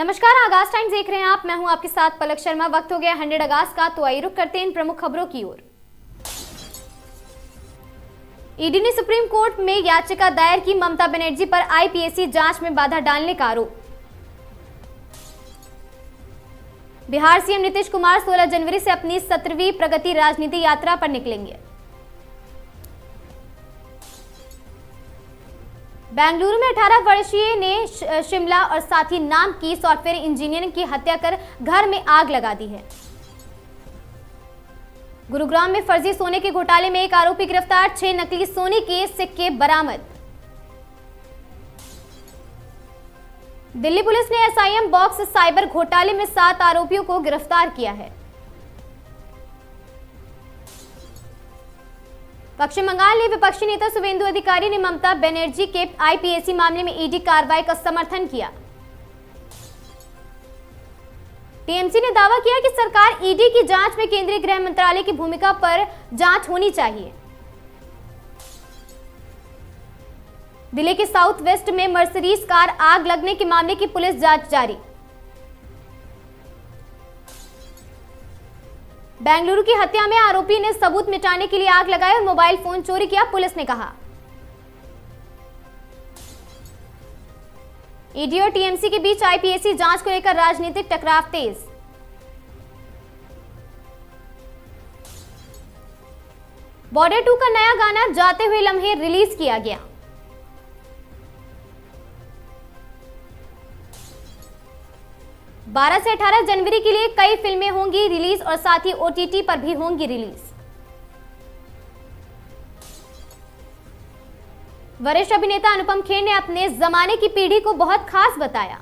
नमस्कार, आगाज टाइम्स देख रहे हैं आप। मैं हूं आपके साथ पलक शर्मा। वक्त हो गया 100 अगस्त का, तो आइए रुक करते हैं इन प्रमुख खबरों की ओर। ईडी ने सुप्रीम कोर्ट में याचिका दायर की, ममता बनर्जी पर आईपीएसी जांच में बाधा डालने का आरोप। बिहार सीएम नीतीश कुमार 16 जनवरी से अपनी 17वीं प्रगति राजनीति यात्रा पर निकलेंगे। बेंगलुरु में 18 वर्षीय ने शिमला और साथी नाम की सॉफ्टवेयर इंजीनियर की हत्या कर घर में आग लगा दी है। गुरुग्राम में फर्जी सोने के घोटाले में एक आरोपी गिरफ्तार, 6 नकली सोने के सिक्के बरामद। दिल्ली पुलिस ने एसआईएम बॉक्स साइबर घोटाले में 7 आरोपियों को गिरफ्तार किया है। पश्चिम बंगाल में विपक्षी नेता शुवेंदु अधिकारी ने ममता बनर्जी के आईपीएसी मामले में ईडी कार्रवाई का समर्थन किया। टीएमसी ने दावा किया कि सरकार ईडी की जांच में केंद्रीय गृह मंत्रालय की भूमिका पर जांच होनी चाहिए। दिल्ली के साउथ वेस्ट में मर्सिडीज कार आग लगने के मामले की पुलिस जांच जारी। बेंगलुरु की हत्या में आरोपी ने सबूत मिटाने के लिए आग लगाई और मोबाइल फोन चोरी किया, पुलिस ने कहा। ईडी और टीएमसी के बीच आईपीएसी जांच को लेकर राजनीतिक टकराव तेज। बॉर्डर 2 का नया गाना जाते हुए लम्हे रिलीज किया गया। बारह से 18 जनवरी के लिए कई फिल्में होंगी रिलीज और साथ ही ओटीटी पर भी होंगी रिलीज। वरिष्ठ अभिनेता अनुपम खेर ने अपने जमाने की पीढ़ी को बहुत खास बताया।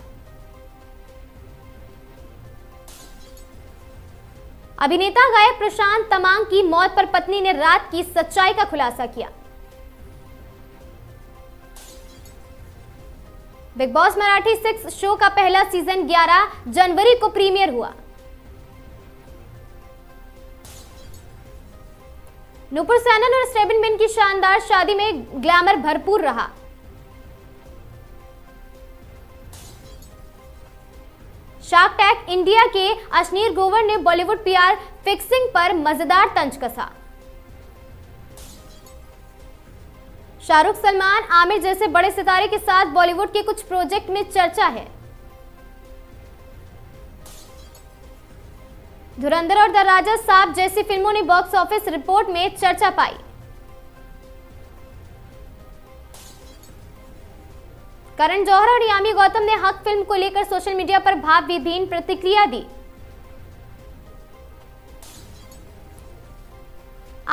अभिनेता गायक प्रशांत तमांग की मौत पर पत्नी ने रात की सच्चाई का खुलासा किया। बिग बॉस मराठी 6 शो का पहला सीजन 11 जनवरी को प्रीमियर हुआ। नूपुर सैनन और स्टेबिन बिन की शानदार शादी में ग्लैमर भरपूर रहा। शार्क टैंक इंडिया के अश्नीर गोवर ने बॉलीवुड पीआर फिक्सिंग पर मजेदार तंज कसा। शाहरुख, सलमान, आमिर जैसे बड़े सितारे के साथ बॉलीवुड के कुछ प्रोजेक्ट में चर्चा है। धुरंधर और द राजा साहब जैसी फिल्मों ने बॉक्स ऑफिस रिपोर्ट में चर्चा पाई। करण जौहर और यामी गौतम ने हक फिल्म को लेकर सोशल मीडिया पर भाव विहीन प्रतिक्रिया दी।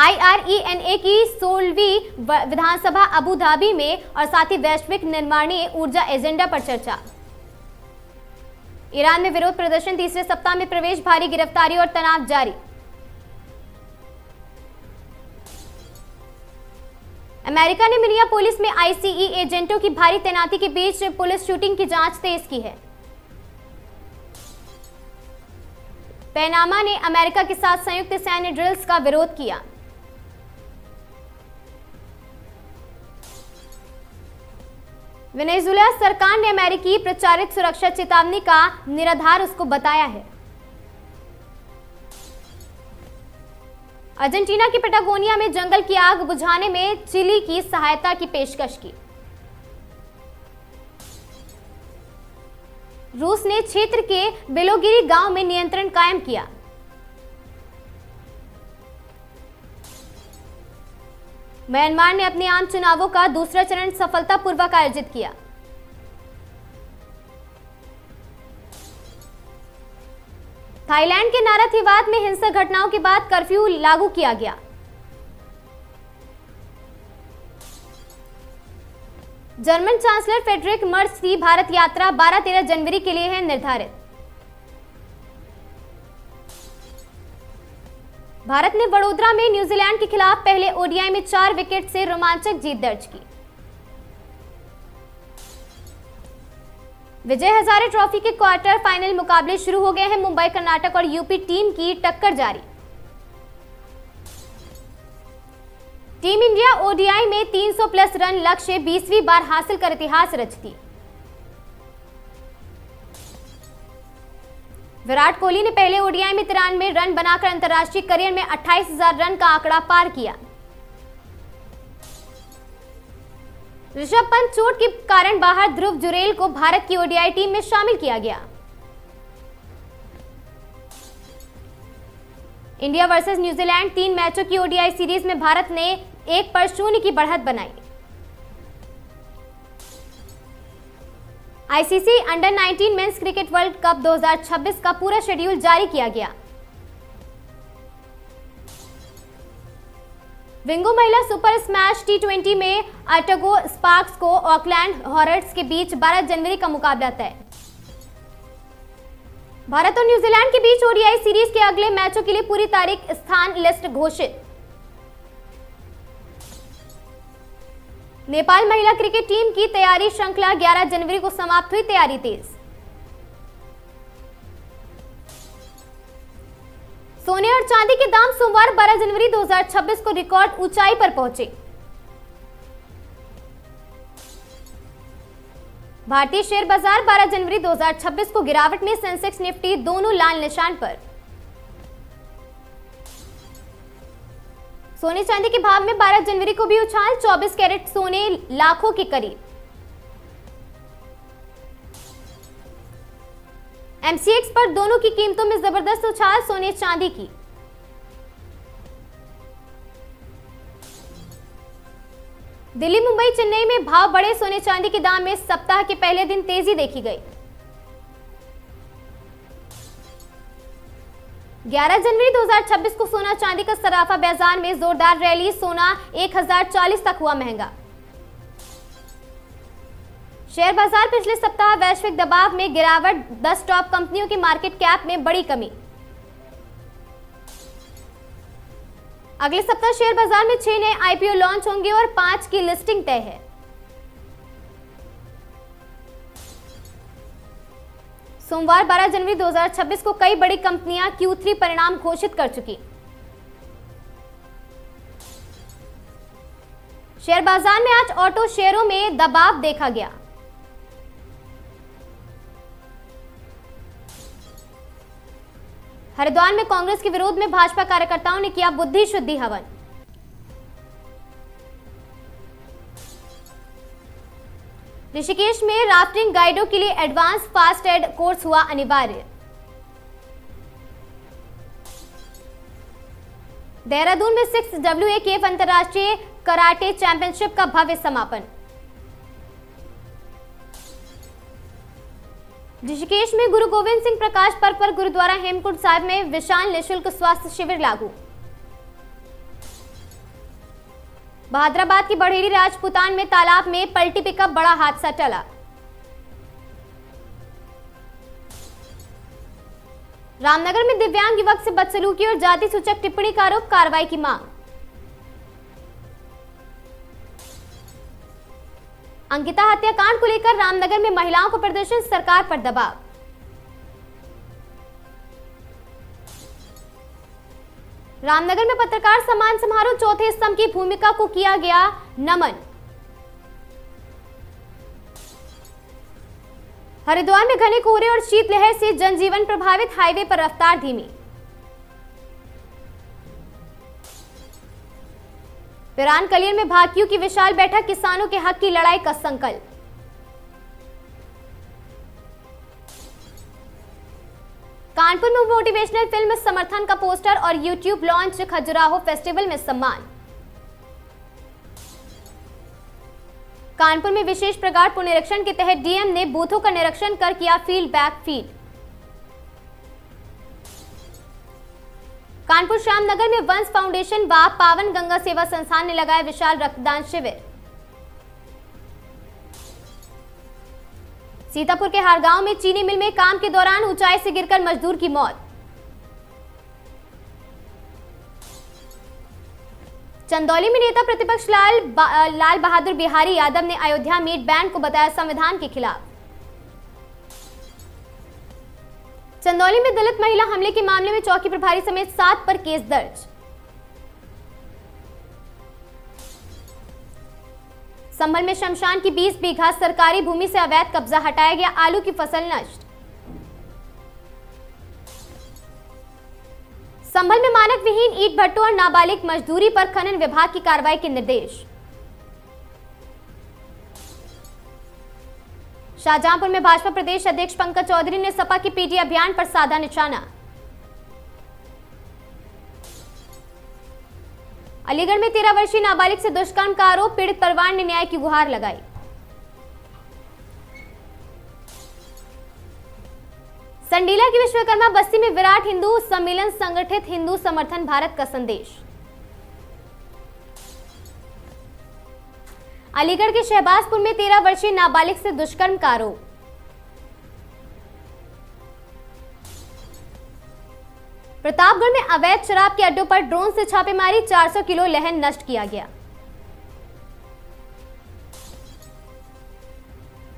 IRENA की 16वीं विधानसभा अबू धाबी में और साथ ही वैश्विक निर्माणीय ऊर्जा एजेंडा पर चर्चा। ईरान में विरोध प्रदर्शन तीसरे सप्ताह में प्रवेश, भारी गिरफ्तारी और तनाव जारी। अमेरिका ने मिनियापोलिस में ICE एजेंटों की भारी तैनाती के बीच पुलिस शूटिंग की जांच तेज की है। पैनामा ने अमेरिका के साथ संयुक्त सैन्य ड्रिल्स का विरोध किया। वेनेजुएला सरकार ने अमेरिकी प्रचारित सुरक्षा चेतावनी का निराधार उसको बताया है। अर्जेंटीना के पैटागोनिया में जंगल की आग बुझाने में चिली की सहायता की पेशकश की। रूस ने क्षेत्र के बेलोगिरी गांव में नियंत्रण कायम किया। म्यांमार ने अपने आम चुनावों का दूसरा चरण सफलतापूर्वक आयोजित किया। थाईलैंड के नाराथिवात में हिंसक घटनाओं के बाद कर्फ्यू लागू किया गया। जर्मन चांसलर फ्रेडरिक मर्ज की भारत यात्रा 12-13 जनवरी के लिए है निर्धारित। भारत ने वडोदरा में न्यूजीलैंड के खिलाफ पहले ओडीआई में 4 विकेट से रोमांचक जीत दर्ज की। विजय हजारे ट्रॉफी के क्वार्टर फाइनल मुकाबले शुरू हो गए हैं। मुंबई, कर्नाटक और यूपी टीम की टक्कर जारी। टीम इंडिया ओडीआई में 300 प्लस रन लक्ष्य 20वीं बार हासिल कर इतिहास रचती। विराट कोहली ने पहले ओडीआई में 93 रन बनाकर अंतर्राष्ट्रीय करियर में 28,000 रन का आंकड़ा पार किया। ऋषभ पंत चोट के कारण बाहर, ध्रुव जुरेल को भारत की ओडीआई टीम में शामिल किया गया। इंडिया वर्सेस न्यूजीलैंड 3 मैचों की ओडीआई सीरीज में भारत ने 1-0 की बढ़त बनाई। ICC under 19 men's cricket world cup 2026 का पूरा शेड्यूल जारी किया गया। विंगो महिला सुपर स्मैश टी20 में ओटागो स्पार्क्स को ऑकलैंड हॉर्नेट्स के बीच 12 जनवरी का मुकाबला तय। भारत और न्यूजीलैंड के बीच ओडीआई सीरीज के अगले मैचों के लिए पूरी तारीख, स्थान, लिस्ट घोषित। नेपाल महिला क्रिकेट टीम की तैयारी श्रृंखला 11 जनवरी को समाप्त हुई, तैयारी तेज। सोने और चांदी के दाम सोमवार 12 जनवरी 2026 को रिकॉर्ड ऊंचाई पर पहुंचे। भारतीय शेयर बाजार 12 जनवरी 2026 को गिरावट में, सेंसेक्स निफ्टी दोनों लाल निशान पर। सोने चांदी के भाव में 12 जनवरी को भी उछाल, 24 कैरेट सोने लाखों के करीब। एमसीएक्स पर दोनों की कीमतों में जबरदस्त उछाल, सोने चांदी की। दिल्ली, मुंबई, चेन्नई में भाव बढ़े, सोने चांदी के दाम में सप्ताह के पहले दिन तेजी देखी गई। 11 जनवरी 2026 को सोना चांदी का सराफा बाजार में जोरदार रैली, सोना 1040 तक हुआ महंगा। शेयर बाजार पिछले सप्ताह वैश्विक दबाव में गिरावट, 10 टॉप कंपनियों की मार्केट कैप में बड़ी कमी। अगले सप्ताह शेयर बाजार में 6 नए आईपीओ लॉन्च होंगे और 5 की लिस्टिंग तय है। सोमवार 12 जनवरी 2026 को कई बड़ी कंपनियां Q3 परिणाम घोषित कर चुकी। शेयर बाजार में आज ऑटो शेयरों में दबाव देखा गया। हरिद्वार में कांग्रेस के विरोध में भाजपा कार्यकर्ताओं ने किया बुद्धि शुद्धि हवन। ऋषिकेश में राफ्टिंग गाइडों के लिए एडवांस फास्ट एड कोर्स हुआ अनिवार्य। देहरादून में 6 WAKF अंतर्राष्ट्रीय कराटे चैंपियनशिप का भव्य समापन। ऋषिकेश में गुरु गोविंद सिंह प्रकाश पर्व पर गुरुद्वारा हेमकुंड साहिब में विशाल निःशुल्क स्वास्थ्य शिविर लागू। बहादुराबाद की बढ़ेरी राजपूतान में तालाब में पलटी पिकअप, बड़ा हादसा टला। रामनगर में दिव्यांग युवक से बदसलूकी और जाति सूचक टिप्पणी का आरोप, कार्रवाई की मांग। अंकिता हत्याकांड को लेकर रामनगर में महिलाओं को प्रदर्शन, सरकार पर दबाव। रामनगर में पत्रकार सम्मान समारोह, चौथे स्तंभ की भूमिका को किया गया नमन। हरिद्वार में घने कोहरे और शीतलहर से जनजीवन प्रभावित, हाईवे पर रफ्तार धीमी। पिरान कलियर में भाकियों की विशाल बैठक, किसानों के हक की लड़ाई का संकल्प। कानपुर में मोटिवेशनल फिल्म समर्थन का पोस्टर और यूट्यूब लॉन्च, खजुराहो फेस्टिवल में सम्मान। कानपुर में विशेष प्रगाढ़ पुनरीक्षण के तहत डीएम ने बूथों का निरीक्षण कर किया field back feed. Kanpur Shyamnagar में वंश फाउंडेशन व पावन गंगा सेवा संस्थान ने लगाया विशाल रक्तदान शिविर। सीतापुर के हारगांव में चीनी मिल में काम के दौरान ऊंचाई से गिरकर मजदूर की मौत। चंदौली में नेता प्रतिपक्ष लाल बहादुर बिहारी यादव ने अयोध्या मीट बैंड को बताया संविधान के खिलाफ। चंदौली में दलित महिला हमले के मामले में चौकी प्रभारी समेत 7 पर केस दर्ज। संभल में शमशान की 20 बीघा सरकारी भूमि से अवैध कब्जा हटाया गया, आलू की फसल नष्ट। संभल में मानक विहीन ईंट भट्टों और नाबालिग मजदूरी पर खनन विभाग की कार्रवाई के निर्देश। शाहजहांपुर में भाजपा प्रदेश अध्यक्ष पंकज चौधरी ने सपा की पीटी अभियान पर साधा निशाना। अलीगढ़ में 13 वर्षीय नाबालिग से दुष्कर्म का आरोप, पीड़ित परिवार ने न्याय की गुहार लगाई। संडीला की विश्वकर्मा बस्ती में विराट हिंदू सम्मेलन संगठित, हिंदू समर्थन भारत का संदेश। अलीगढ़ के शहबाजपुर में 13 वर्षीय नाबालिग से दुष्कर्म का आरोप। प्रतापगढ़ में अवैध शराब के अड्डों पर ड्रोन से छापेमारी, 400 किलो लहन नष्ट किया गया।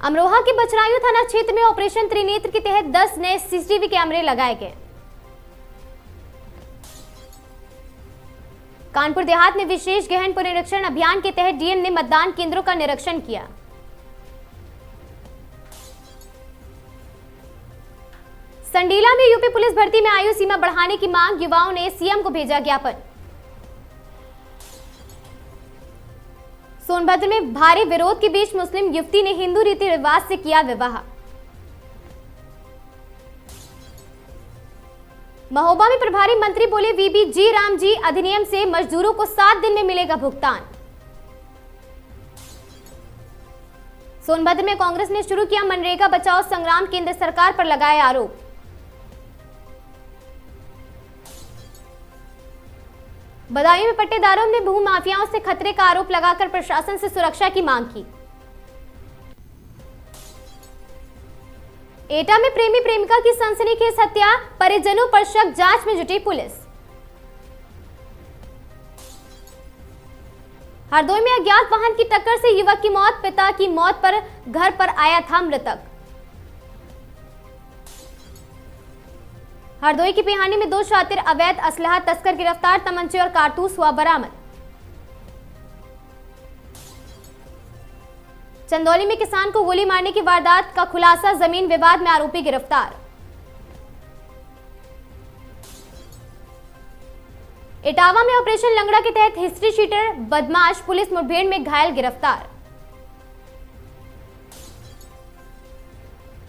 अमरोहा के बछरायू थाना क्षेत्र में ऑपरेशन त्रिनेत्र के तहत 10 नए सीसीटीवी कैमरे लगाए गए। कानपुर देहात में विशेष गहन पुनरीक्षण अभियान के तहत डीएम ने मतदान केंद्रों का निरीक्षण किया। संडीला में यूपी पुलिस भर्ती में आयु सीमा बढ़ाने की मांग, युवाओं ने सीएम को भेजा ज्ञापन। सोनभद्र में भारी विरोध के बीच मुस्लिम युवती ने हिंदू रीति रिवाज से किया विवाह। महोबा में प्रभारी मंत्री बोले, वीबीजी राम जी अधिनियम से मजदूरों को 7 दिन में मिलेगा भुगतान। सोनभद्र में कांग्रेस ने शुरू किया मनरेगा बचाओ संग्राम, केंद्र सरकार पर लगाए आरोप। बदायूं में पट्टेदारों ने भूमाफियाओं से खतरे का आरोप लगाकर प्रशासन से सुरक्षा की मांग की। एटा में प्रेमी प्रेमिका की सनसनीखेज हत्या, परिजनों पर शक, जांच में जुटी पुलिस। हरदोई में अज्ञात वाहन की टक्कर से युवक की मौत, पिता की मौत पर घर पर आया था मृतक। हरदोई की पिहानी में 2 शातिर अवैध असलहा तस्कर गिरफ्तार, तमंचे और कारतूस हुआ बरामद। चंदौली में किसान को गोली मारने की वारदात का खुलासा, जमीन विवाद में आरोपी गिरफ्तार। इटावा में ऑपरेशन लंगड़ा के तहत हिस्ट्री शीटर बदमाश, पुलिस मुठभेड़ में घायल गिरफ्तार।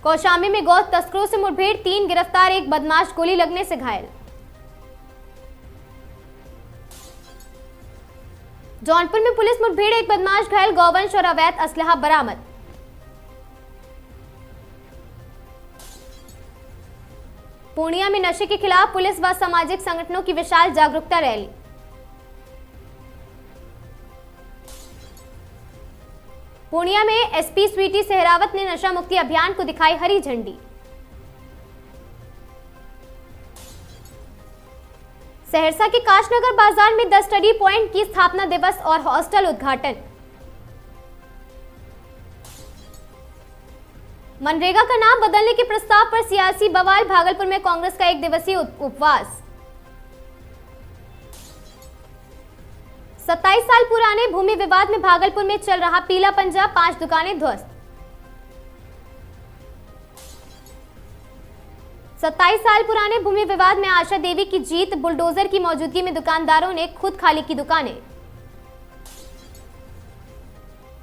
कौशाम्बी में गौ तस्करों से मुठभेड़, 3 गिरफ्तार, 1 बदमाश गोली लगने से घायल। जौनपुर में पुलिस मुठभेड़, 1 बदमाश घायल, गौवंश और अवैध असलहा बरामद। पूर्णिया में नशे के खिलाफ पुलिस व सामाजिक संगठनों की विशाल जागरूकता रैली। पूर्णिया में एसपी स्वीटी सहरावत ने नशा मुक्ति अभियान को दिखाई हरी झंडी। सहरसा के काशनगर बाजार में 10 स्टडी पॉइंट की स्थापना दिवस और हॉस्टल उद्घाटन। मनरेगा का नाम बदलने के प्रस्ताव पर सियासी बवाल, भागलपुर में कांग्रेस का 1 दिवसीय उपवास। 27 साल पुराने भूमि विवाद में भागलपुर में चल रहा पीला पंजा, 5 दुकानें ध्वस्त। 27 साल पुराने भूमि विवाद में आशा देवी की जीत, बुलडोजर की मौजूदगी में दुकानदारों ने खुद खाली की दुकानें।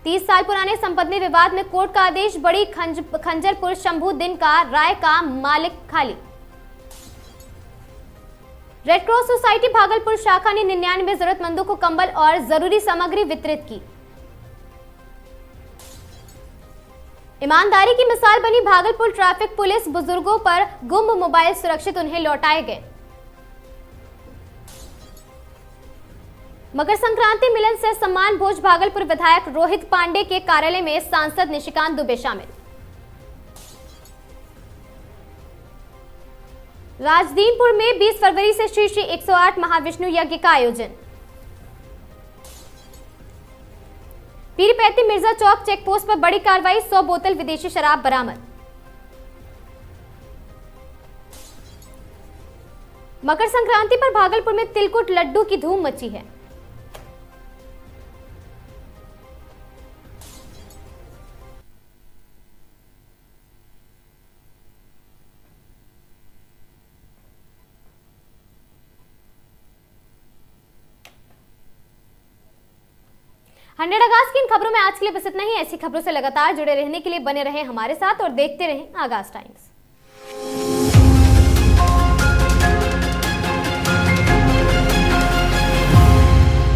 30 साल पुराने संपत्ति विवाद में कोर्ट का आदेश, बड़ी खंजरपुर शंभू दिन का राय का मालिक खाली। रेड क्रॉस सोसाइटी भागलपुर शाखा ने 99 जरूरतमंदों को कंबल और जरूरी सामग्री वितरित की। ईमानदारी की मिसाल बनी भागलपुर ट्रैफिक पुलिस, बुजुर्गों पर गुम मोबाइल सुरक्षित उन्हें लौटाए गए। मकर संक्रांति मिलन से सम्मान भोज, भागलपुर विधायक रोहित पांडे के कार्यालय में सांसद निशिकांत दुबे शामिल। राजदीनपुर में 20 फरवरी से श्री श्री 108 महाविष्णु यज्ञ का आयोजन। पीरपैती मिर्जा चौक चेक पोस्ट पर बड़ी कार्रवाई, 100 बोतल विदेशी शराब बरामद। मकर संक्रांति पर भागलपुर में तिलकुट लड्डू की धूम मची है। 100 आगाज की इन खबरों में आज के लिए बस इतना ही। ऐसी खबरों से लगातार जुड़े रहने के लिए बने रहें हमारे साथ और देखते रहें आगाज टाइम्स।